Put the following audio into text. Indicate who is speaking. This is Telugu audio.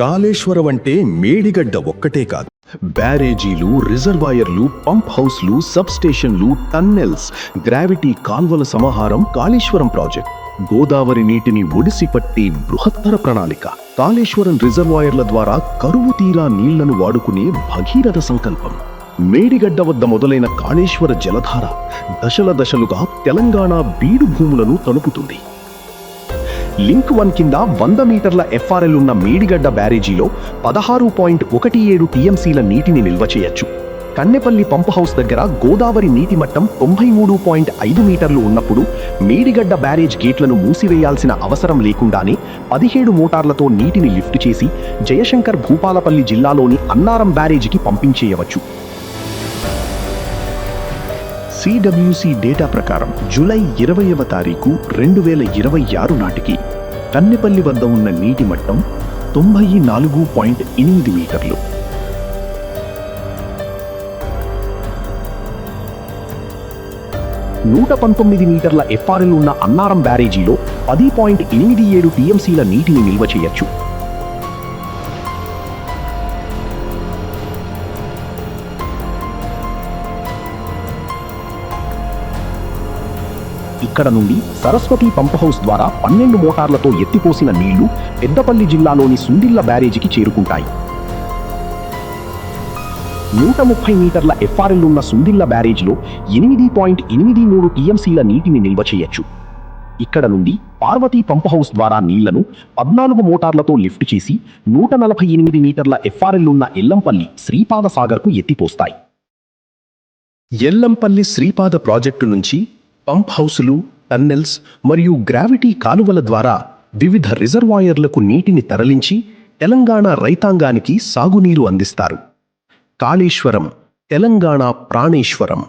Speaker 1: కాళేశ్వరం అంటే మేడిగడ్డ ఒక్కటే కాదు, బ్యారేజీలు, రిజర్వాయర్లు, పంప్ హౌస్లు, సబ్ స్టేషన్లు, టన్నెల్స్, గ్రావిటీ కాల్వల సమాహారం కాళేశ్వరం ప్రాజెక్ట్. గోదావరి నీటిని ఒడిసి పట్టి బృహత్తర ప్రణాళిక. కాళేశ్వరం రిజర్వాయర్ల ద్వారా కరువు తీరా నీళ్లను వాడుకునే భగీరథ సంకల్పం. మేడిగడ్డ వద్ద మొదలైన కాళేశ్వర జలధార దశల దశలుగా తెలంగాణ బీడు భూములను తలుపుతుంది. లింక్ 1 కింద 100 మీటర్ల ఎఫ్ఆర్ఎల్ ఉన్న మేడిగడ్డ బ్యారేజీలో 16.17 టీఎంసీల నీటిని నిల్వ చేయొచ్చు. కన్నెపల్లి పంప్ హౌస్ దగ్గర గోదావరి నీటి మట్టం 93.5 మీటర్లు ఉన్నప్పుడు మేడిగడ్డ బ్యారేజ్ గేట్లను మూసివేయాల్సిన అవసరం లేకుండానే 17 మోటార్లతో నీటిని లిఫ్ట్ చేసి జయశంకర్ భూపాలపల్లి జిల్లాలోని అన్నారం బ్యారేజీకి పంపించేయవచ్చు. సిడబ్ల్యూసి డేటా ప్రకారం జూలై 20వ తారీఖు 2026 నాటికి కన్నెపల్లి వద్ద ఉన్న నీటి మట్టం 94.8 మీటర్లు. నూట 19 మీటర్ల ఎఫ్ఆర్ఎల్ ఉన్న అన్నారం బ్యారేజీలో 10.87 టీఎంసీల నీటిని నిల్వ చేయొచ్చు. ఇక్కడ నుండి సరస్వతి పంప్ హౌస్ ద్వారా 12 మోటార్లతో ఎత్తిపోసిన నీళ్లు పెద్దపల్లి జిల్లాలోని సుందిళ్ల బ్యారేజీకి చేరుకుంటాయి. 130 మీటర్ల ఎఫ్ఆర్ఎల్ ఉన్న సుందిళ్ల బ్యారేజీలో 8.83 టీఎంసీల నీటిని నిల్వ చేయొచ్చు. ఇక్కడ నుండి పార్వతీ పంప్ హౌస్ ద్వారా నీళ్లను 14 మోటార్లతో లిఫ్ట్ చేసి 148 మీటర్ల ఎఫ్ఆర్ఎల్ ఉన్న ఎల్లంపల్లి శ్రీపాద సాగర్కు ఎత్తిపోస్తాయి. ఎల్లంపల్లి శ్రీపాద ప్రాజెక్టు నుంచి పంప్ హౌసులు, టన్నెల్స్ మరియు గ్రావిటీ కాలువల ద్వారా వివిధ రిజర్వాయర్లకు నీటిని తరలించి తెలంగాణ రైతాంగానికి సాగునీరు అందిస్తారు. కాళేశ్వరం తెలంగాణ ప్రాణేశ్వరం.